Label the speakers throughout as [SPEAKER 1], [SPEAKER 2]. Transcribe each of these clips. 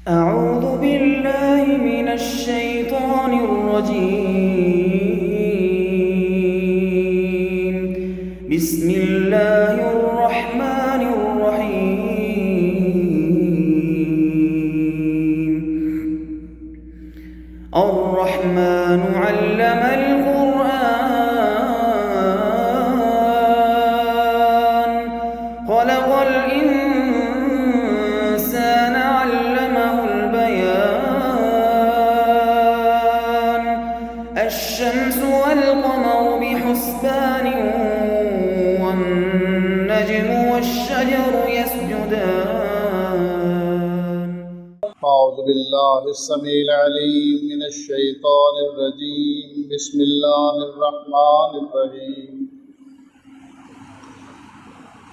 [SPEAKER 1] أعوذ بالله من الشيطان الرجيم. بسم الله الرحمن الرحيم. الرحمن علم القرآن خلق الإنسان علمه البيان الشمس والقمر بحسبان والنجم والشجر يسجدان.
[SPEAKER 2] أعوذ بالله السميع العليم من الشيطان الرجيم. بسم الله الرحمن الرحيم.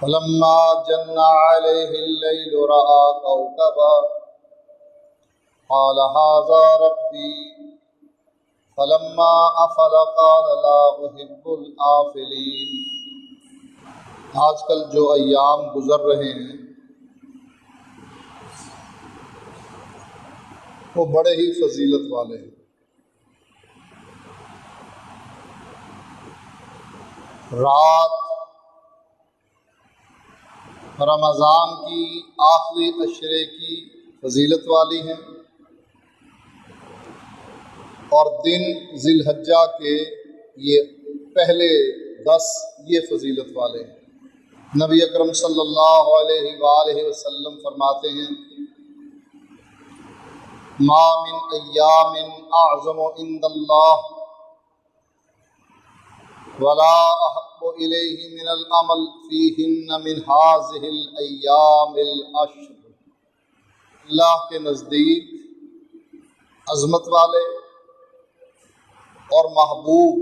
[SPEAKER 2] فلما جن عليه الليل رأى كوكبا قال هذا ربي فلما أفل قال لا أحب الآفلين. آج کل جو ایام گزر رہے ہیں وہ بڑے ہی فضیلت والے ہیں. رات رمضان کی آخری عشرے کی فضیلت والی ہیں اور دن ذی الحجہ کے یہ پہلے 10 یہ فضیلت والے ہیں. نبی اکرم صلی اللہ علیہ وآلہ وسلم فرماتے ہیں ما من ایام اعظم عند اللہ ولا احب الیہ من العمل فیہن من هذه الایام العشر. اللہ کے نزدیک عظمت والے اور محبوب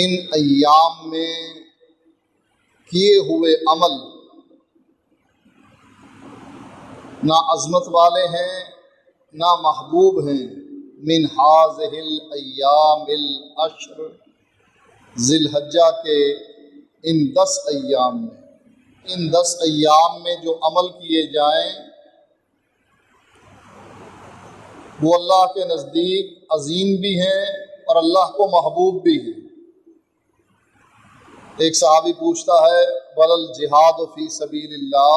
[SPEAKER 2] ان ایام میں کیے ہوئے عمل نہ عظمت والے ہیں نہ محبوب ہیں. من هذه الایام العشر، ذی الحجہ کے ان 10 ایام میں. ان 10 ایام میں جو عمل کیے جائیں وہ اللہ کے نزدیک عظیم بھی ہیں اور اللہ کو محبوب بھی ہیں. ایک صحابی پوچھتا ہے ولل جہاد فی سبیل اللہ،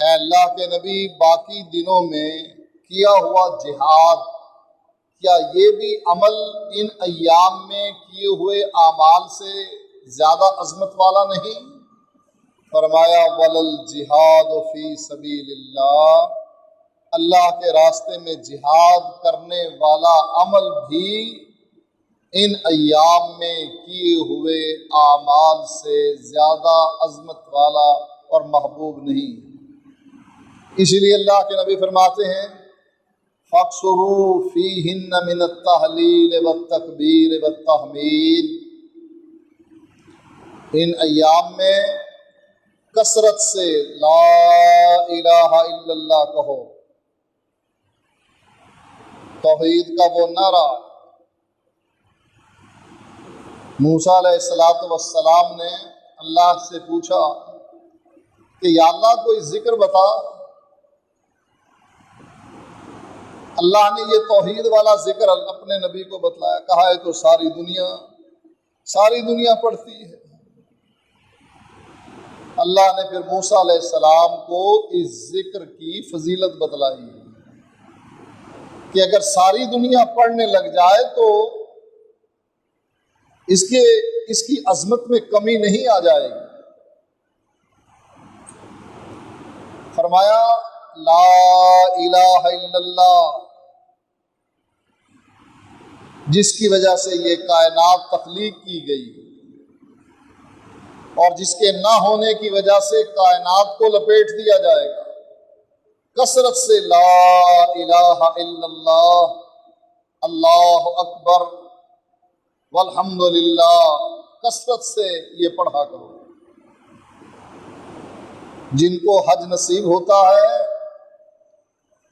[SPEAKER 2] اے اللہ کے نبی باقی دنوں میں کیا ہوا جہاد کیا یہ بھی عمل ان ایام میں کیے ہوئے اعمال سے زیادہ عظمت والا نہیں؟ فرمایا ولل جہاد فی سبیل اللہ، اللہ کے راستے میں جہاد کرنے والا عمل بھی ان ایام میں کیے ہوئے اعمال سے زیادہ عظمت والا اور محبوب نہیں. اسی لیے اللہ کے نبی فرماتے ہیں فَاقْصُرُوا فِيهِنَّ مِنَ التَّهْلِيلِ وَالتَّكْبِيرِ وَالتَّحْمِيدِ. ان ایام میں کثرت سے لا الہ الا اللہ کہو. توحید کا وہ نعرہ موسیٰ علیہ السلام نے اللہ سے پوچھا کہ یا اللہ کوئی ذکر بتا. اللہ نے یہ توحید والا ذکر اپنے نبی کو بتلایا. کہا ہے تو ساری دنیا پڑھتی ہے. اللہ نے پھر موسیٰ علیہ السلام کو اس ذکر کی فضیلت بتلائی کہ اگر ساری دنیا پڑھنے لگ جائے تو اس کی عظمت میں کمی نہیں آ جائے گی. فرمایا لا الہ الا اللہ، جس کی وجہ سے یہ کائنات تخلیق کی گئی اور جس کے نہ ہونے کی وجہ سے کائنات کو لپیٹ دیا جائے گا. کثرت سے لا الہ الا اللہ، اللہ اکبر والحمد للہ، کثرت سے یہ پڑھا کرو. جن کو حج نصیب ہوتا ہے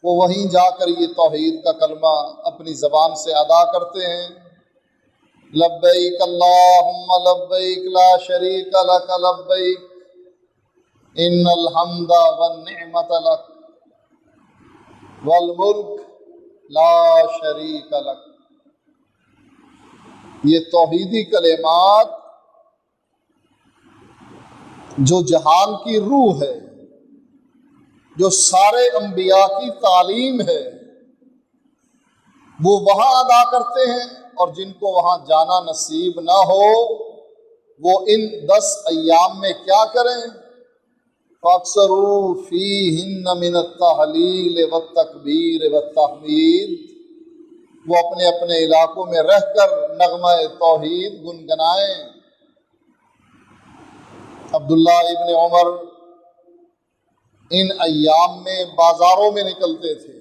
[SPEAKER 2] وہ وہیں جا کر یہ توحید کا کلمہ اپنی زبان سے ادا کرتے ہیں. لبیک اللہم لبیک لا شریک لک لبیک ان الحمد والنعمت لک والملک لا شریک لک۔ یہ توحیدی کلمات جو جہان کی روح ہے، جو سارے انبیاء کی تعلیم ہے، وہ وہاں ادا کرتے ہیں، اور جن کو وہاں جانا نصیب نہ ہو وہ ان 10 ایام میں کیا کریں؟ فَأَكْثَرُوا فِيهِنَّ مِنَ التَّهْلِيلِ وَالتَّكْبِيرِ وَالتَّحْمِيدِ، وہ اپنے اپنے علاقوں میں رہ کر نغمہ توحید گنگنائیں۔ عبداللہ ابن عمر ان ایام میں بازاروں میں نکلتے تھے۔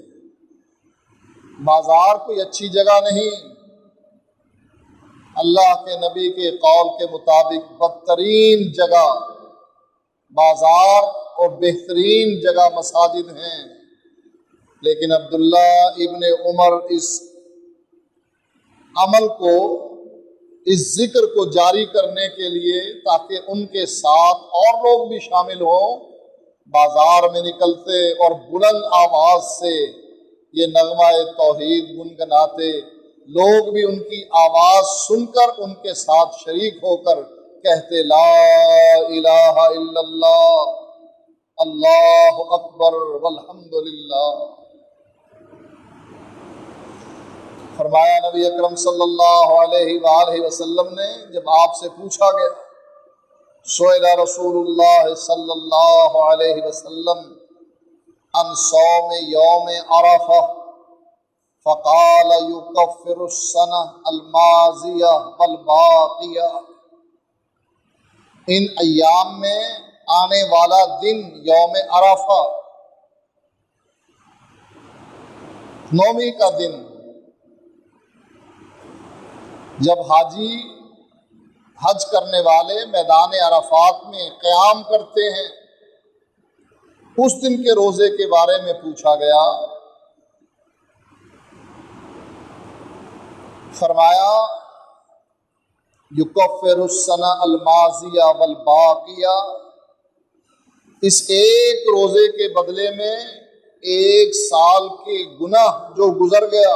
[SPEAKER 2] بازار کوئی اچھی جگہ نہیں، اللہ کے نبی کے قول کے مطابق بدترین جگہ بازار اور بہترین جگہ مساجد ہیں، لیکن عبداللہ ابن عمر اس عمل کو، اس ذکر کو جاری کرنے کے لیے تاکہ ان کے ساتھ اور لوگ بھی شامل ہوں، بازار میں نکلتے اور بلند آواز سے یہ نغمہ توحید گنگناتے، لوگ بھی ان کی آواز سن کر ان کے ساتھ شریک ہو کر کہتے لا الہ الا اللہ، اللہ اکبر والحمد للہ۔ فرمایا نبی اکرم صلی اللہ علیہ وآلہ وسلم نے جب آپ سے پوچھا گیا، سئل رسول اللہ صلی اللہ علیہ وسلم عن صوم یوم عرفہ فقال یکفر السنہ الماضیہ والباقیہ، ان ایام میں آنے والا دن یوم عرفہ، 9ویں کا دن، جب حاجی حج کرنے والے میدان عرفات میں قیام کرتے ہیں، اس دن کے روزے کے بارے میں پوچھا گیا۔ فرمایا یکفر السنہ الماضیہ والباقیہ، اس ایک روزے کے بدلے میں 1 سال کے گناہ جو گزر گیا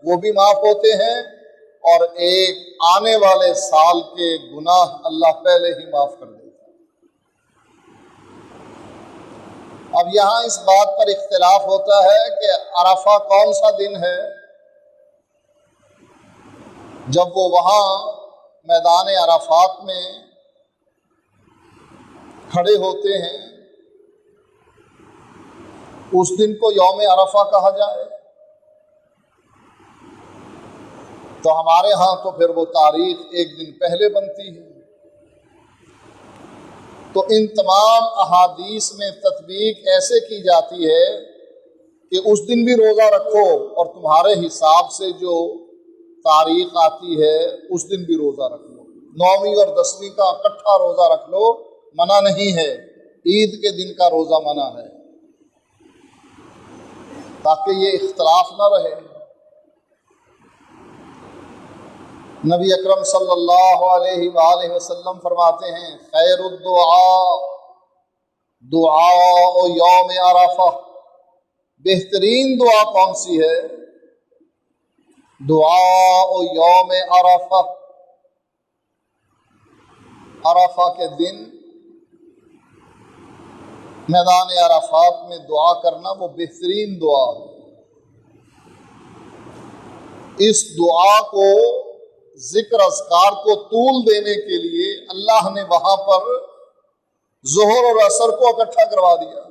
[SPEAKER 2] وہ بھی معاف ہوتے ہیں، اور ایک آنے والے سال کے گناہ اللہ پہلے ہی معاف کر دیتا ہے۔ اب یہاں اس بات پر اختلاف ہوتا ہے کہ عرفہ کون سا دن ہے؟ جب وہ وہاں میدان عرفات میں کھڑے ہوتے ہیں اس دن کو یوم عرفہ کہا جائے، تو ہمارے ہاں تو پھر وہ تاریخ 1 دن پہلے بنتی ہے۔ تو ان تمام احادیث میں تطبیق ایسے کی جاتی ہے کہ اس دن بھی روزہ رکھو، اور تمہارے حساب سے جو تاریخ آتی ہے اس دن بھی روزہ رکھ لو، 9ویں اور 10ویں کا اکٹھا روزہ رکھ لو، منع نہیں ہے، عید کے دن کا روزہ منع ہے، تاکہ یہ اختلاف نہ رہے۔ نبی اکرم صلی اللہ علیہ وآلہ وسلم فرماتے ہیں خیر الدعاء دعاء یوم عرفہ، بہترین دعا کون سی ہے؟ دعاء یوم عرفہ، عرفہ کے دن میدان عرفات میں دعا کرنا وہ بہترین دعا ہے۔ اس دعا کو، ذکر اذکار کو طول دینے کے لیے اللہ نے وہاں پر ظہر اور عصر کو اکٹھا کروا دیا،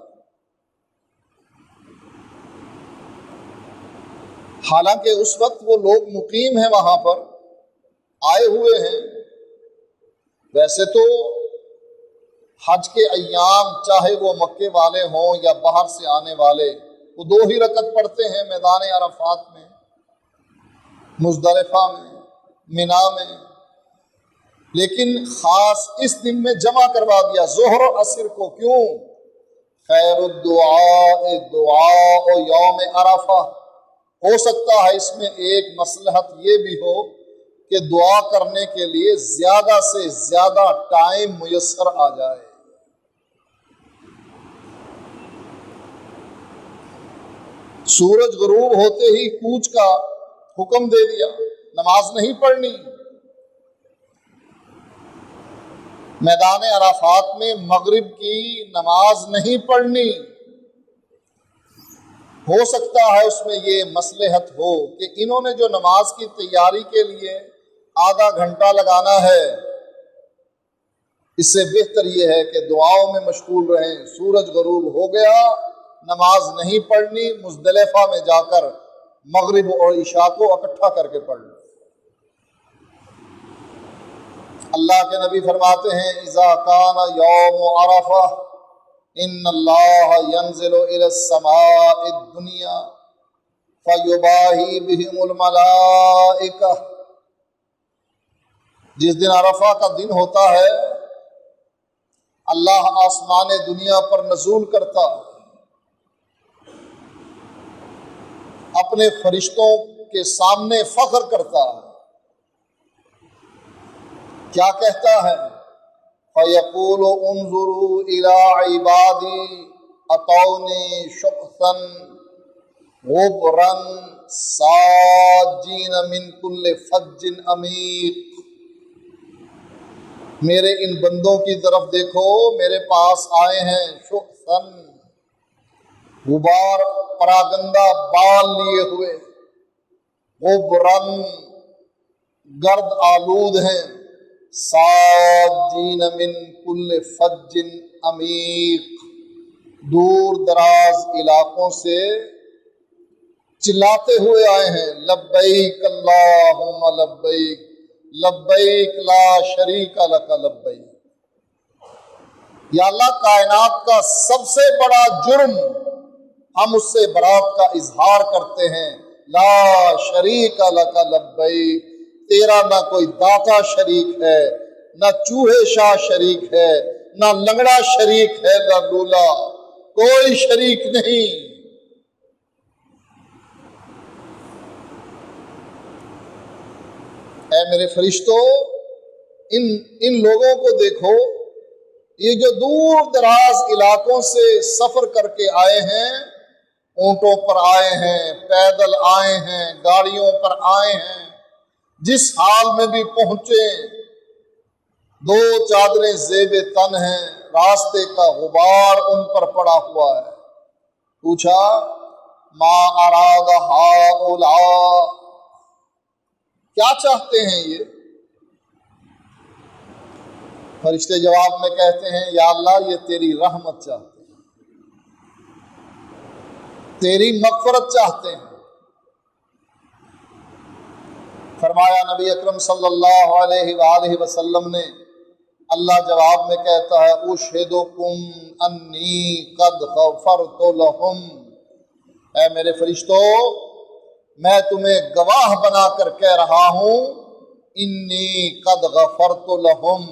[SPEAKER 2] حالانکہ اس وقت وہ لوگ مقیم ہیں، وہاں پر آئے ہوئے ہیں۔ ویسے تو حج کے ایام چاہے وہ مکے والے ہوں یا باہر سے آنے والے، وہ 2 ہی رکعت پڑھتے ہیں میدان عرفات میں، مزدلفہ میں، مینا میں، لیکن خاص اس دن میں جمع کروا دیا ظہر و عصر کو۔ کیوں؟ خیر الدعاء دعاء یوم عرفہ، ہو سکتا ہے اس میں ایک مصلحت یہ بھی ہو کہ دعا کرنے کے لیے زیادہ سے زیادہ ٹائم میسر آ جائے۔ سورج غروب ہوتے ہی کوچ کا حکم دے دیا، نماز نہیں پڑھنی۔ میدان عرفات میں مغرب کی نماز نہیں پڑھنی۔ ہو سکتا ہے اس میں یہ مصلحت ہو کہ انہوں نے جو نماز کی تیاری کے لیے آدھا گھنٹہ لگانا ہے، اس سے بہتر یہ ہے کہ دعاؤں میں مشغول رہیں۔ سورج غروب ہو گیا، نماز نہیں پڑھنی، مزدلفہ میں جا کر مغرب اور عشاء کو اکٹھا کر کے پڑھ لو۔ اللہ کے نبی فرماتے ہیں اذا کان یوم عرفہ ان اللہ ینزل الی السماء الدنیا فیباہی بہم الملائکہ۔ جس دن عرفہ کا دن ہوتا ہے، اللہ آسمان دنیا پر نزول کرتا، اپنے فرشتوں کے سامنے فخر کرتا، کیا کہتا ہے؟ فَيَقُولُ انظُرُوا إِلَىٰ عِبَادِي أَتَوْنِي شُعْثًا غُبْرًا سَاجِّينَ مِن كُلِّ فَجٍّ عَمِيقٍ۔ میرے ان بندوں کی طرف دیکھو، میرے پاس آئے ہیں شعثاً، غبار پراگندہ بال لیے ہوئے، غبراً گرد آلود ہیں، ساجین من کل فج عمیق، دور دراز علاقوں سے چلاتے ہوئے آئے ہیں، لبیک اللہم لبیک لبیک لا شریک لک لبیک۔ یا اللہ، کائنات کا سب سے بڑا جرم ہم اس سے برات کا اظہار کرتے ہیں، لا شریک لک لبیک، تیرا نہ کوئی داتا شریک ہے، نہ چوہے شاہ شریک ہے، نہ لنگڑا شریک ہے، نہ لولا، کوئی شریک نہیں۔ اے میرے فرشتوں، ان لوگوں کو دیکھو، یہ جو دور دراز علاقوں سے سفر کر کے آئے ہیں، اونٹوں پر آئے ہیں، پیدل آئے ہیں، گاڑیوں پر آئے ہیں، جس حال میں بھی پہنچے، دو چادریں زیب تن ہیں، راستے کا غبار ان پر پڑا ہوا ہے۔ پوچھا ما اراد ہؤلاء، کیا چاہتے ہیں یہ؟ فرشتے جواب میں کہتے ہیں یا اللہ، یہ تیری رحمت چاہتے ہیں، تیری مغفرت چاہتے ہیں۔ فرمایا نبی اکرم صلی اللہ علیہ وآلہ وسلم نے، اللہ جواب میں کہتا ہے اشہدکم انی قد غفرت لہم، اے میرے فرشتوں، میں تمہیں گواہ بنا کر کہہ رہا ہوں، انی قد غفرت لہم،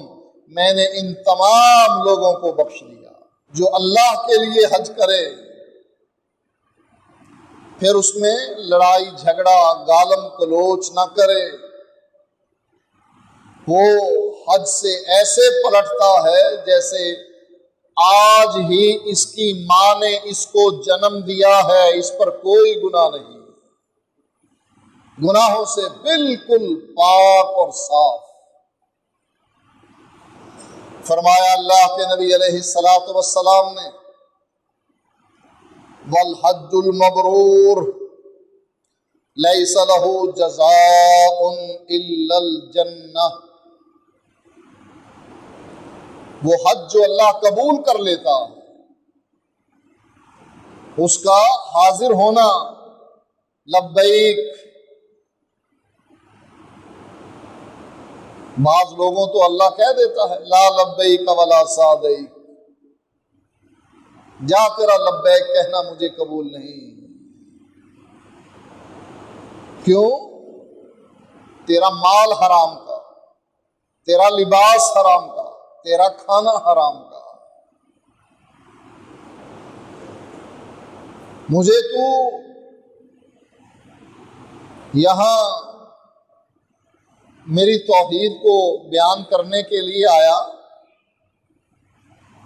[SPEAKER 2] میں نے ان تمام لوگوں کو بخش دیا جو اللہ کے لیے حج کرے، پھر اس میں لڑائی جھگڑا گالم گلوچ نہ کرے، وہ حج سے ایسے پلٹتا ہے جیسے آج ہی اس کی ماں نے اس کو جنم دیا ہے، اس پر کوئی گناہ نہیں، گناہوں سے بالکل پاک اور صاف۔ فرمایا اللہ کے نبی علیہ الصلاۃ والسلام نے والحج المبرور لیس لہ جزاء الا الجنہ، وہ حج جو اللہ قبول کر لیتا، اس کا حاضر ہونا لبیک۔ بعض لوگوں تو اللہ کہہ دیتا ہے لا لبیک ولا سعدیک، جا تیرا لبیک کہنا مجھے قبول نہیں۔ کیوں؟ تیرا مال حرام کا، تیرا لباس حرام کا، تیرا کھانا حرام کا، مجھے تو یہاں میری توحید کو بیان کرنے کے لیے آیا،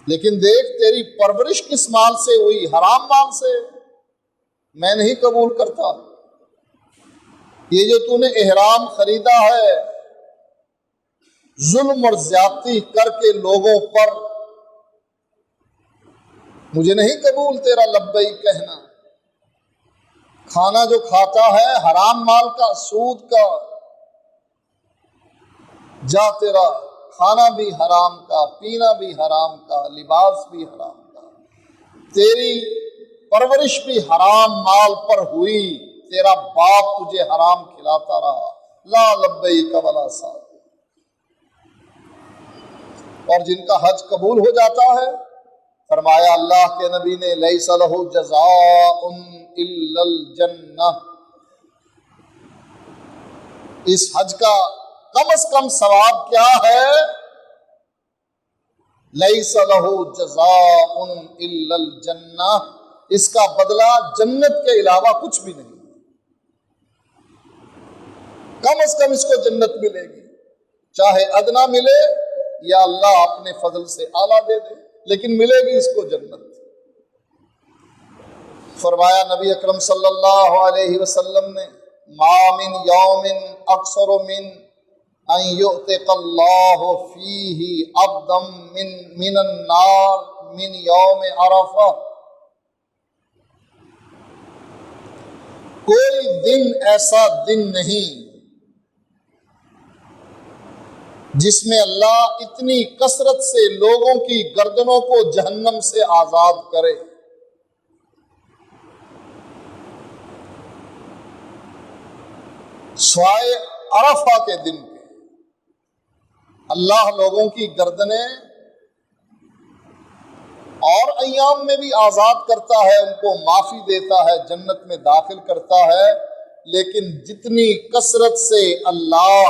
[SPEAKER 2] لیکن دیکھ تیری پرورش کس مال سے ہوئی؟ حرام مال سے۔ میں نہیں قبول کرتا۔ یہ جو تو نے احرام خریدا ہے ظلم اور زیادتی کر کے لوگوں پر، مجھے نہیں قبول تیرا لبیک کہنا۔ کھانا جو کھاتا ہے حرام مال کا، سود کا، جا تیرا کھانا بھی حرام کا، پینا بھی حرام کا، لباس بھی حرام کا، تیری پرورش بھی حرام مال پر ہوئی، تیرا باپ تجھے حرام کھلاتا رہا، لا لبیک ولا سعدیک۔ اور جن کا حج قبول ہو جاتا ہے، فرمایا اللہ کے نبی نے لیس لہ جزاء الا الجنہ، اس حج کا کم از کم ثواب کیا ہے؟ لیس لہ جزاء الا الجنہ، اس کا بدلہ جنت کے علاوہ کچھ بھی نہیں، کم از کم اس کو جنت ملے گی، چاہے ادنا ملے یا اللہ اپنے فضل سے اعلیٰ دے دے، لیکن ملے گی اس کو جنت۔ فرمایا نبی اکرم صلی اللہ علیہ وسلم نے ما من یوم اکثر من ان یعتق اللہ فیہ عبدا من النار من یوم عرفہ، کوئی دن ایسا دن نہیں جس میں اللہ اتنی کثرت سے لوگوں کی گردنوں کو جہنم سے آزاد کرے۔ سوائے عرفہ کے دن کے اللہ لوگوں کی گردنیں اور ایام میں بھی آزاد کرتا ہے، ان کو معافی دیتا ہے، جنت میں داخل کرتا ہے، لیکن جتنی کثرت سے اللہ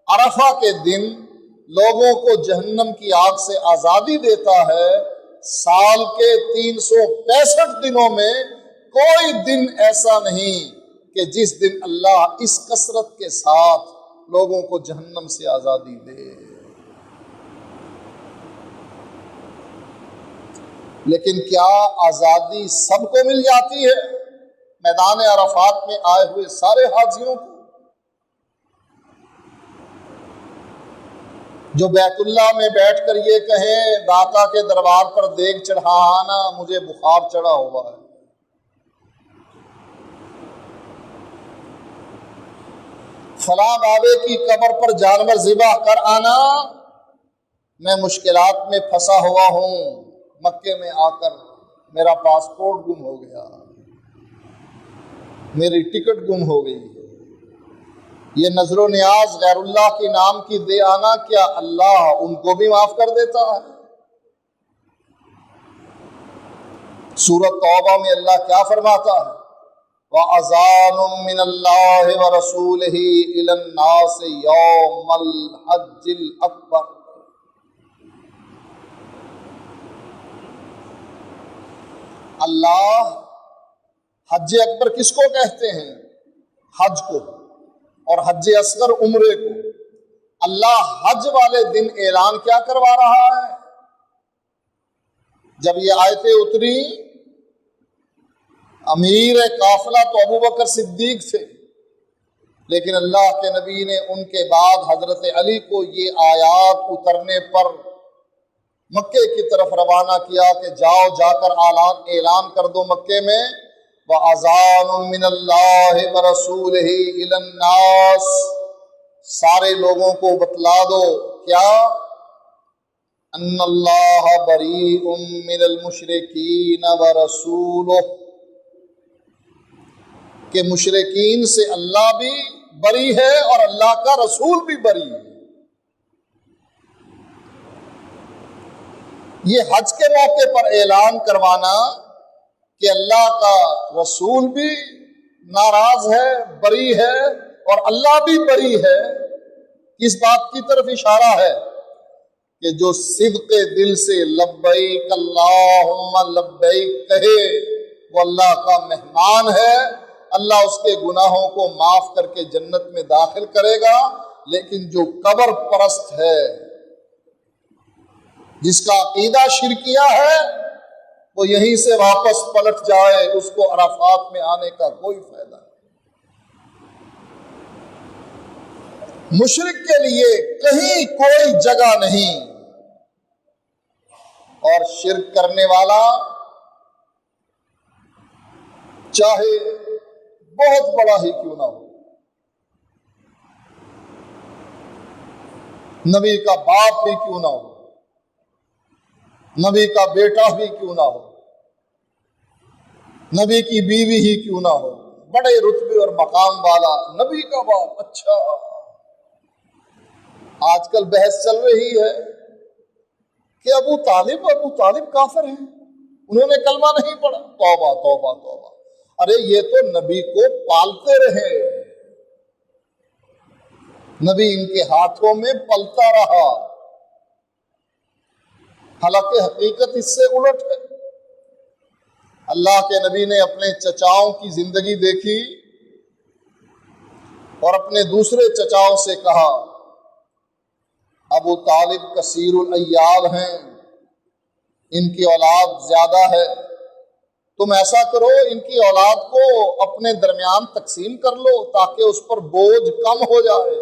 [SPEAKER 2] عرفہ کے دن لوگوں کو جہنم کی آگ سے آزادی دیتا ہے، سال کے 365 دنوں میں کوئی دن ایسا نہیں کہ جس دن اللہ اس کثرت کے ساتھ لوگوں کو جہنم سے آزادی دے۔ لیکن کیا آزادی سب کو مل جاتی ہے؟ میدان عرفات میں آئے ہوئے سارے حاجیوں کو؟ جو بیت اللہ میں بیٹھ کر یہ کہیں داتا کے دربار پر دیگ چڑھانا مجھے بخار چڑھا ہوا ہے، فلاں بابے کی قبر پر جانور ذبح کر آنا، میں مشکلات میں پھنسا ہوا ہوں، مکے میں آ کر میرا پاسپورٹ گم ہو گیا، میری ٹکٹ گم ہو گئی، یہ نظر و نیاز غیر اللہ کے نام کی دے آنا، کیا اللہ ان کو بھی معاف کر دیتا ہے؟ سورۃ توبہ میں اللہ کیا فرماتا ہے؟ وَأَذَانٌ مِّنَ اللَّهِ وَرَسُولِهِ إِلَى النَّاسِ يَوْمَ الْحَجِّ الْأَكْبَرِ، اللہ حج اکبر کس کو کہتے ہیں؟ حج کو، اور حج اصغر عمرے کو۔ اللہ حج والے دن اعلان کیا کروا رہا ہے؟ جب یہ آیتیں اتری امیر قافلہ تو ابوبکر صدیق تھے، لیکن اللہ کے نبی نے ان کے بعد حضرت علی کو یہ آیات اترنے پر مکے کی طرف روانہ کیا کہ جاؤ، جا کر اعلان کر دو مکے میں وَأَذَانٌ مِّنَ اللَّهِ وَرَسُولِهِ إِلَى النَّاسِ، سارے لوگوں کو بتلا دو کیا؟ أَنَّ اللَّهَ بَرِيءٌ مِّنَ الْمُشْرِكِينَ وَرَسُولُهُ، کہ مشرکین سے اللہ بھی بری ہے اور اللہ کا رسول بھی بری ہے۔ یہ حج کے موقع پر اعلان کروانا کہ اللہ کا رسول بھی ناراض ہے، بری ہے، اور اللہ بھی بری ہے، اس بات کی طرف اشارہ ہے کہ جو صدق دل سے لبیک اللہم لبیک کہے وہ اللہ کا مہمان ہے، اللہ اس کے گناہوں کو معاف کر کے جنت میں داخل کرے گا۔ لیکن جو قبر پرست ہے، جس کا عقیدہ شرکیہ ہے، وہ یہیں سے واپس پلٹ جائے، اس کو عرفات میں آنے کا کوئی فائدہ نہیں۔ مشرک کے لیے کہیں کوئی جگہ نہیں، اور شرک کرنے والا چاہے بہت بڑا ہی کیوں نہ ہو، نبی کا باپ بھی کیوں نہ ہو، نبی کا بیٹا بھی کیوں نہ ہو، نبی کی بیوی ہی کیوں نہ ہو، بڑے رتبے اور مقام والا نبی کا باپ، اچھا آج کل بحث چل رہی ہے کہ ابو طالب کافر ہیں، انہوں نے کلمہ نہیں پڑھا۔ توبہ توبہ توبہ، ارے یہ تو نبی کو پالتے رہے، نبی ان کے ہاتھوں میں پلتا رہا، حالانکہ حقیقت اس سے الٹ ہے۔ اللہ کے نبی نے اپنے چچاؤں کی زندگی دیکھی اور اپنے دوسرے چچاؤں سے کہا ابو طالب کثیر العیال ہیں، ان کی اولاد زیادہ ہے، تم ایسا کرو ان کی اولاد کو اپنے درمیان تقسیم کر لو تاکہ اس پر بوجھ کم ہو جائے۔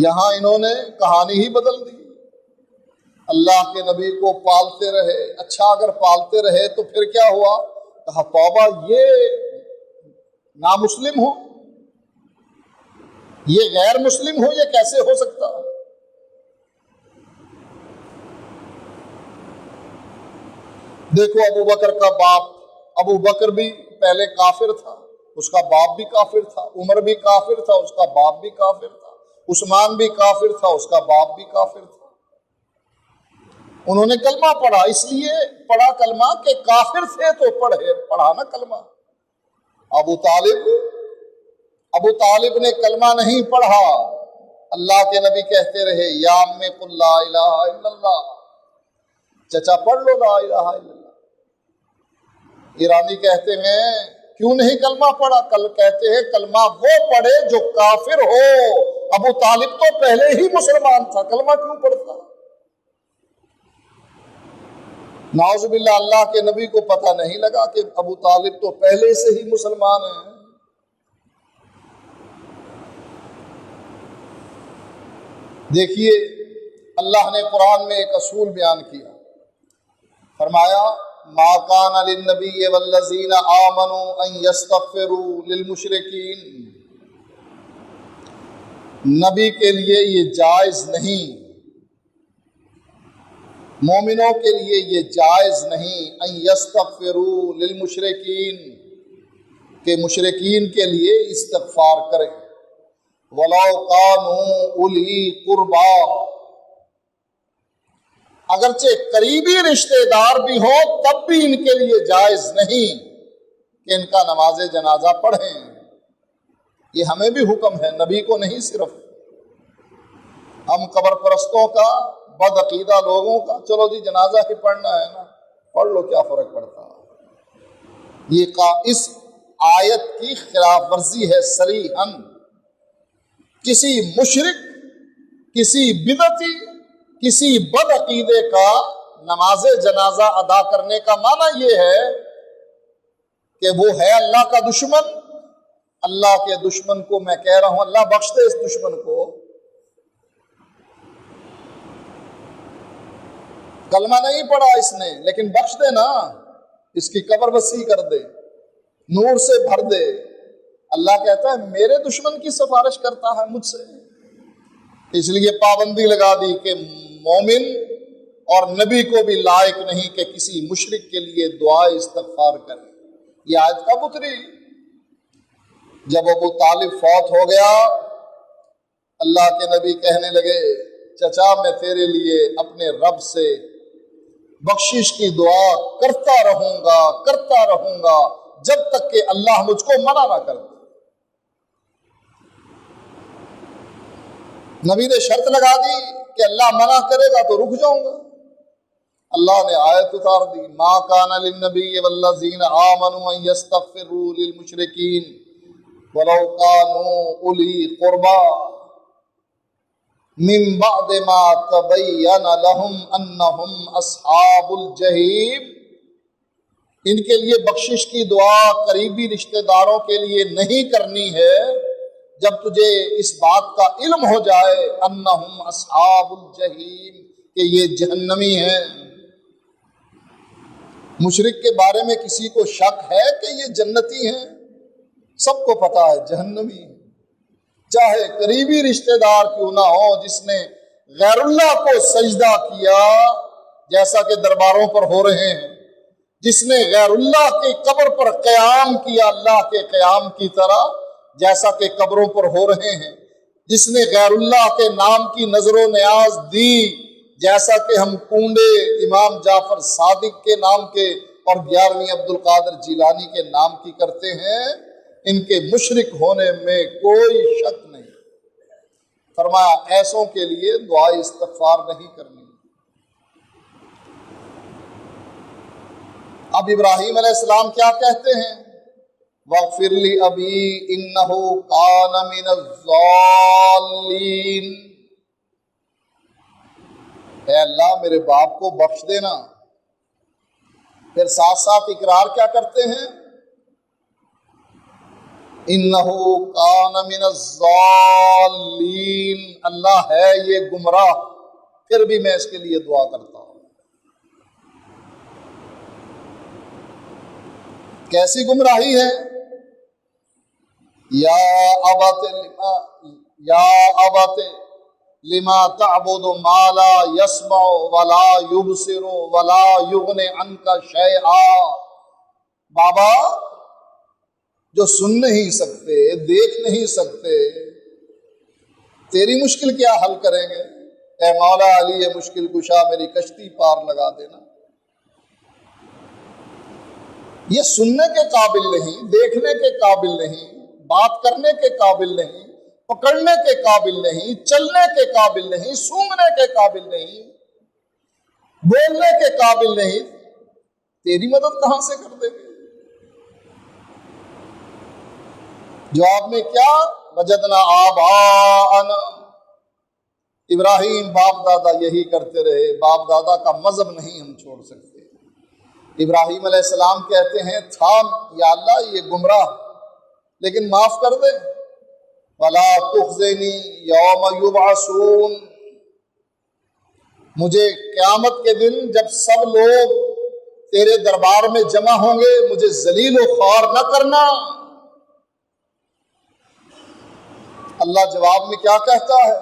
[SPEAKER 2] یہاں انہوں نے کہانی ہی بدل دی، اللہ کے نبی کو پالتے رہے۔ اچھا اگر پالتے رہے تو پھر کیا ہوا؟ کہا توبہ، یہ نامسلم ہو، یہ غیر مسلم ہو، یہ کیسے ہو سکتا؟ دیکھو ابو بکر کا باپ، ابو بکر بھی پہلے کافر تھا، اس کا باپ بھی کافر تھا، عمر بھی کافر تھا، اس کا باپ بھی کافر تھا، عثمان بھی کافر تھا، اس کا باپ بھی کافر تھا۔ انہوں نے کلمہ پڑھا، اس لیے پڑھا کلمہ کہ کافر تھے تو پڑھا نا کلمہ۔ ابو طالب نے کلمہ نہیں پڑھا، اللہ کے نبی کہتے رہے یا عم قل لا الہ الا اللہ، چچا پڑھ لو لا الہ الا اللہ۔ ایرانی کہتے ہیں کیوں نہیں کلمہ پڑھا؟ کہتے ہیں کلمہ وہ پڑھے جو کافر ہو۔ ابو طالب تو پہلے ہی مسلمان تھا، کلمہ کیوں پڑھتا؟ نعوذ باللہ، اللہ کے نبی کو پتہ نہیں لگا کہ ابو طالب تو پہلے سے ہی مسلمان ہیں۔ دیکھیے اللہ نے قرآن میں ایک اصول بیان کیا، فرمایا ما کان للنبی والذین آمنوا ان یستغفروا للمشرکین، نبی کے لیے یہ جائز نہیں، مومنوں کے لیے یہ جائز نہیں ان یستغفروا للمشرکین، کہ مشرکین کے لیے استغفار کریں، ولو کانوا اولی قربا، اگرچہ قریبی رشتہ دار بھی ہو تب بھی ان کے لیے جائز نہیں کہ ان کا نماز جنازہ پڑھیں۔ یہ ہمیں بھی حکم ہے، نبی کو نہیں صرف۔ ہم قبر پرستوں کا، بد عقیدہ لوگوں کا چلو جی جنازہ ہی پڑھنا ہے نا، پڑھ لو، کیا فرق پڑتا ہے۔ یہ اس آیت کی خلاف ورزی ہے صریحاً۔ کسی مشرک، کسی بدعتی، کسی بد عقیدے کا نماز جنازہ ادا کرنے کا معنی یہ ہے کہ وہ ہے اللہ کا دشمن۔ اللہ کے دشمن کو میں کہہ رہا ہوں اللہ بخش دے اس دشمن کو، کلمہ نہیں پڑھا اس نے لیکن بخش دے نا، اس کی قبر وسیع کر دے، نور سے بھر دے۔ اللہ کہتا ہے میرے دشمن کی سفارش کرتا ہے مجھ سے، اس لیے پابندی لگا دی کہ مومن اور نبی کو بھی لائق نہیں کہ کسی مشرک کے لیے دعائے استغفار کرے۔ یہ آیت کب اتری؟ جب ابو طالب فوت ہو گیا، اللہ کے نبی کہنے لگے چچا میں تیرے لیے اپنے رب سے بخشش کی دعا کرتا رہوں گا جب تک کہ اللہ مجھ کو منع نہ کر دے۔ نبی نے شرط لگا دی کہ اللہ منع کرے گا تو رک جاؤں گا۔ اللہ نے آیت اتار دی ما کان للنبی والذین آمنوا ان یستغفروا للمشرکین ولو کانوا اولی قربا۔ من بعد ما تبین لہم انہم اصحاب الجحیم، ان کے لیے بخشش کی دعا قریبی رشتہ داروں کے لیے نہیں کرنی ہے جب تجھے اس بات کا علم ہو جائے انہم اصحاب الجحیم کہ یہ جہنمی ہیں۔ مشرک کے بارے میں کسی کو شک ہے کہ یہ جنتی ہیں؟ سب کو پتا ہے جہنمی ہیں، چاہے قریبی رشتہ دار کیوں نہ ہو، جس نے غیر اللہ کو سجدہ کیا جیسا کہ درباروں پر ہو رہے ہیں، جس نے غیر اللہ کی قبر پر قیام کیا اللہ کے قیام کی طرح جیسا کہ قبروں پر ہو رہے ہیں، جس نے غیر اللہ کے نام کی نظر و نیاز دی جیسا کہ ہم کنڈے امام جعفر صادق کے نام کے اور 11ویں عبد القادر جیلانی کے نام کی کرتے ہیں، ان کے مشرک ہونے میں کوئی شک نہیں۔ فرمایا ایسوں کے لیے دعائے استغفار نہیں کرنی۔ اب ابراہیم علیہ السلام کیا کہتے ہیں؟ وَاغْفِرْ لِأَبِي إِنَّهُ كَانَ مِنَ الضَّالِّينَ، اے اللہ میرے باپ کو بخش دینا۔ پھر ساتھ ساتھ اقرار کیا کرتے ہیں؟ إِنَّهُ كَانَ مِنَ الضَّالِّينَ، اللہ ہے یہ گمراہ، پھر بھی میں اس کے لیے دعا کرتا ہوں۔ کیسی گمراہی ہے؟ یا ابت لما تعبد ما لا يسمع ولا يبصر ولا يغني عنك شيئا، بابا جو سن نہیں سکتے، دیکھ نہیں سکتے، تیری مشکل کیا حل کریں گے؟ اے مولا علی مشکل کشا میری کشتی پار لگا دینا۔ یہ سننے کے قابل نہیں، دیکھنے کے قابل نہیں، بات کرنے کے قابل نہیں، پکڑنے کے قابل نہیں، چلنے کے قابل نہیں، سونگھنے کے قابل نہیں، بولنے کے قابل نہیں، تیری مدد کہاں سے کر دے گے؟ جواب میں کیا؟ وجدنا آباءنا، ابراہیم باپ دادا یہی کرتے رہے، باپ دادا کا مذہب نہیں ہم چھوڑ سکتے۔ ابراہیم علیہ السلام کہتے ہیں تھام یا اللہ یہ گمراہ لیکن معاف کر دے، وَلَا تُخْزِنِي يَوْمَ يُبْعَثُونَ، مجھے قیامت کے دن جب سب لوگ تیرے دربار میں جمع ہوں گے مجھے ذلیل و خوار نہ کرنا۔ اللہ جواب میں کیا کہتا ہے؟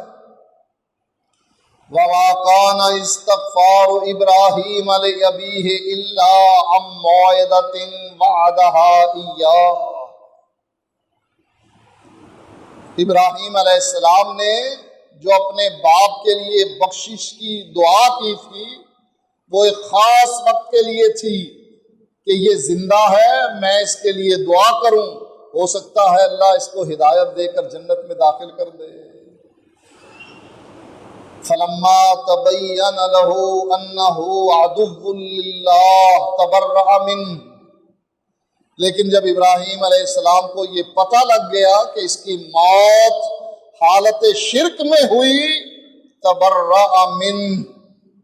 [SPEAKER 2] وَمَا كَانَ اسْتِغْفَارُ إِبْرَاهِيمَ لِأَبِيهِ إِلَّا عَن مَّوْعِدَةٍ وَعَدَهَا إِيَّاهُ، ابراہیم علیہ السلام نے جو اپنے باپ کے لیے بخشش کی دعا کی تھی وہ ایک خاص وقت کے لیے تھی کہ یہ زندہ ہے، میں اس کے لیے دعا کروں، ہو سکتا ہے اللہ اس کو ہدایت دے کر جنت میں داخل کر دے۔ فلما تبین له انه عدو للہ تبرأ منہ، لیکن جب ابراہیم علیہ السلام کو یہ پتہ لگ گیا کہ اس کی موت حالت شرک میں ہوئی، تبرأ منہ،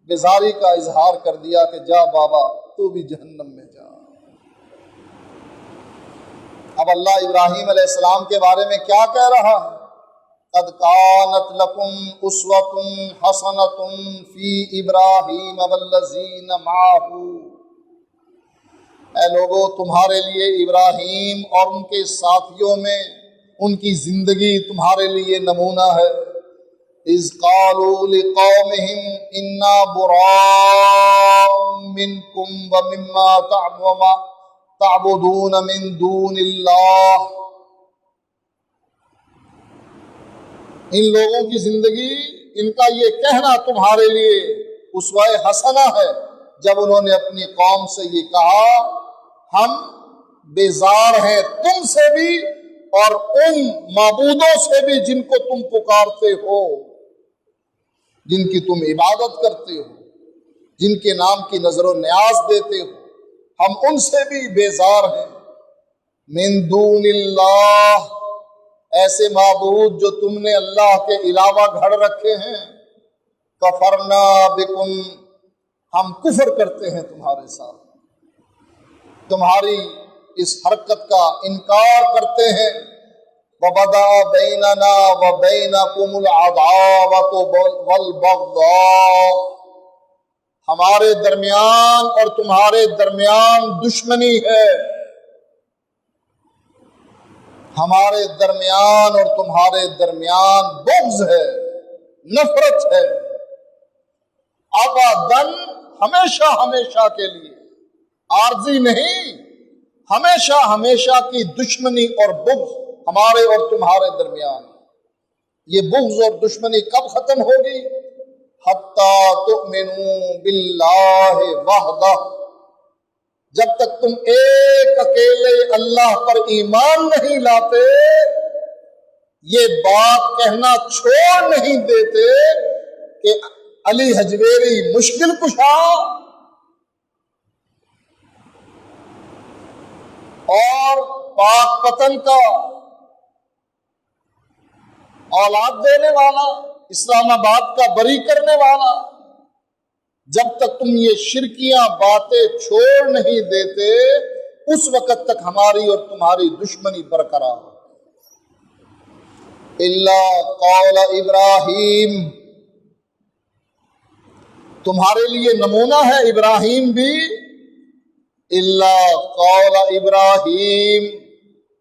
[SPEAKER 2] بیزاری کا اظہار کر دیا کہ جا بابا تو بھی جہنم میں جا۔ اب اللہ ابراہیم علیہ السلام کے بارے میں کیا کہہ رہا ہے؟ قد کانت لکم اسوۃ حسنۃ فی ابراہیم والذین معہ، اے لوگو تمہارے لیے ابراہیم اور ان کے ساتھیوں میں ان کی زندگی تمہارے لیے نمونہ ہے۔ اذ قالوا لقومہم انا براء منکم ومما تعبدون من دون اللہ، ان لوگوں کی زندگی، ان کا یہ کہنا تمہارے لیے اسوہ حسنہ ہے جب انہوں نے اپنی قوم سے یہ کہا ہم بیزار ہیں تم سے بھی اور ان معبودوں سے بھی جن کو تم پکارتے ہو، جن کی تم عبادت کرتے ہو، جن کے نام کی نظر و نیاز دیتے ہو، ہم ان سے بھی بیزار ہیں۔ من دون اللہ، ایسے معبود جو تم نے اللہ کے علاوہ گھڑ رکھے ہیں، کفرنا بکم، ہم کفر کرتے ہیں تمہارے ساتھ، تمہاری اس حرکت کا انکار کرتے ہیں۔ وَبَدَأَ بَيْنَنَا وَبَيْنَكُمُ الْعَدَاوَةُ وَالْبَغْضَاءُ، ہمارے درمیان اور تمہارے درمیان دشمنی ہے، ہمارے درمیان اور تمہارے درمیان بغض ہے، نفرت ہے، ابداً، ہمیشہ ہمیشہ کے لیے، عارضی نہیں، ہمیشہ ہمیشہ کی دشمنی اور بغض ہمارے اور تمہارے درمیان۔ یہ بغض اور دشمنی کب ختم ہوگی؟ حتیٰ تؤمنوا باللہ وحدہ، جب تک تم ایک اکیلے اللہ پر ایمان نہیں لاتے، یہ بات کہنا چھوڑ نہیں دیتے کہ علی حجویری مشکل کشا اور پاک پتن کا اولاد دینے والا، اسلام آباد کا بری کرنے والا، جب تک تم یہ شرکیاں باتیں چھوڑ نہیں دیتے، اس وقت تک ہماری اور تمہاری دشمنی برقرار ہے۔ الا قول ابراہیم، تمہارے لیے نمونہ ہے ابراہیم بھی، الا قول ابراہیم،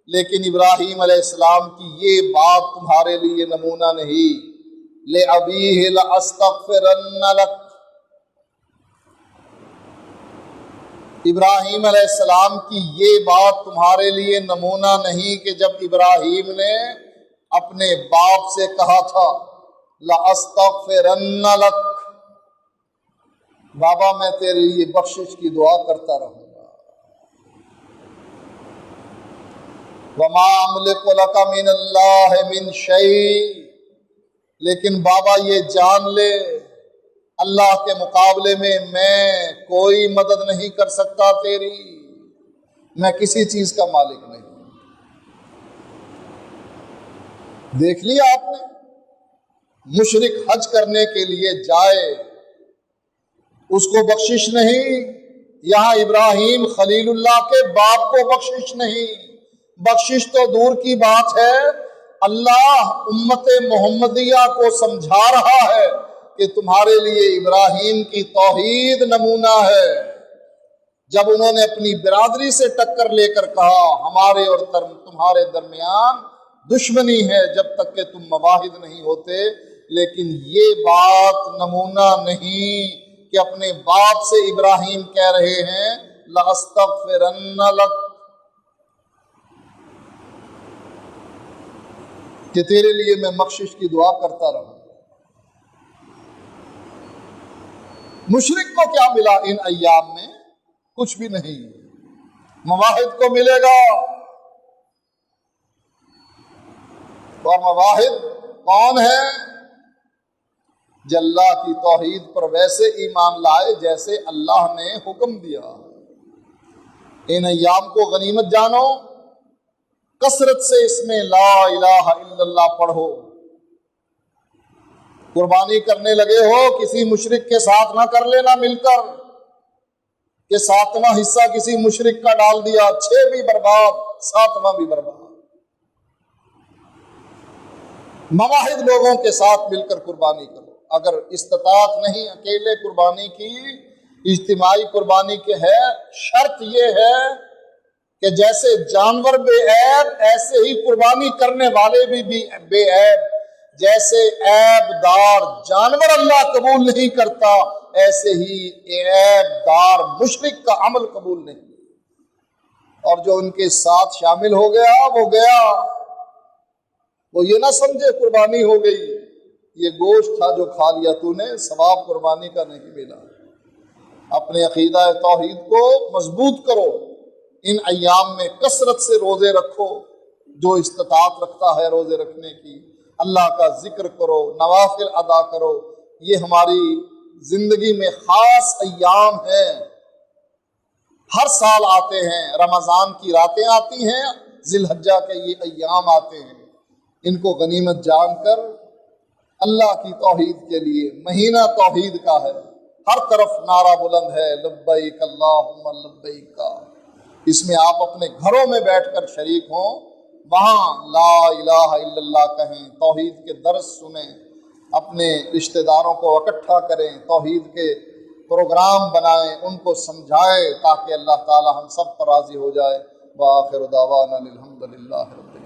[SPEAKER 2] لیکن ابراہیم علیہ السلام کی یہ بات تمہارے لیے نمونہ نہیں، لأبیہ لأستغفرن لک، ابراہیم علیہ السلام کی یہ بات تمہارے لیے نمونہ نہیں کہ جب ابراہیم نے اپنے باپ سے کہا تھا لأستغفرن لک، بابا میں تیرے لیے بخشش کی دعا کرتا رہوں گا، وما املک لک من اللہ من شیء، لیکن بابا یہ جان لے اللہ کے مقابلے میں کوئی مدد نہیں کر سکتا تیری، میں کسی چیز کا مالک نہیں۔ دیکھ لیا آپ نے، مشرک حج کرنے کے لیے جائے اس کو بخشش نہیں، یہاں ابراہیم خلیل اللہ کے باپ کو بخشش نہیں، بخشش تو دور کی بات ہے، اللہ امت محمدیہ کو سمجھا رہا ہے کہ تمہارے لیے ابراہیم کی توحید نمونہ ہے، جب انہوں نے اپنی برادری سے ٹکر لے کر کہا ہمارے اور تمہارے درمیان دشمنی ہے جب تک کہ تم مواحد نہیں ہوتے، لیکن یہ بات نمونہ نہیں کہ اپنے باپ سے ابراہیم کہہ رہے ہیں لأستغفرن لک، کہ تیرے لیے میں بخشش کی دعا کرتا رہوں۔ مشرک کو کیا ملا ان ایام میں؟ کچھ بھی نہیں، مواحد کو ملے گا، اور مواحد کون ہے؟ جو اللہ کی توحید پر ویسے ایمان لائے جیسے اللہ نے حکم دیا۔ ان ایام کو غنیمت جانو، کثرت سے اس میں لا الہ الا اللہ پڑھو، قربانی کرنے لگے ہو کسی مشرک کے ساتھ نہ کر لینا مل کر کہ 7واں حصہ کسی مشرک کا ڈال دیا، 6 بھی برباد 7واں بھی برباد۔ مواحد لوگوں کے ساتھ مل کر قربانی کرو، اگر استطاعت نہیں اکیلے قربانی کی، اجتماعی قربانی کے ہے، شرط یہ ہے کہ جیسے جانور بے عیب ایسے ہی قربانی کرنے والے بھی بے عیب، جیسے عیب دار جانور اللہ قبول نہیں کرتا ایسے ہی عیب دار مشرک کا عمل قبول نہیں، اور جو ان کے ساتھ شامل ہو گیا وہ گیا، وہ یہ نہ سمجھے قربانی ہو گئی، یہ گوشت تھا جو کھا لیا تو نے، ثواب قربانی کا نہیں ملا۔ اپنے عقیدہ توحید کو مضبوط کرو، ان ایام میں کثرت سے روزے رکھو، جو استطاعت رکھتا ہے روزے رکھنے کی، اللہ کا ذکر کرو، نوافل ادا کرو، یہ ہماری زندگی میں خاص ایام ہیں، ہر سال آتے ہیں، رمضان کی راتیں آتی ہیں، ذی الحجہ کے یہ ایام آتے ہیں، ان کو غنیمت جان کر اللہ کی توحید کے لیے، مہینہ توحید کا ہے، ہر طرف نعرہ بلند ہے لبیک اللہم لبیک کا۔ اس میں آپ اپنے گھروں میں بیٹھ کر شریک ہوں، وہاں لا الہ الا اللہ کہیں، توحید کے درس سنیں، اپنے رشتہ داروں کو اکٹھا کریں، توحید کے پروگرام بنائیں، ان کو سمجھائیں، تاکہ اللہ تعالی ہم سب پر راضی ہو جائے۔ وآخر دعوانا الحمدللہ رب العالمین۔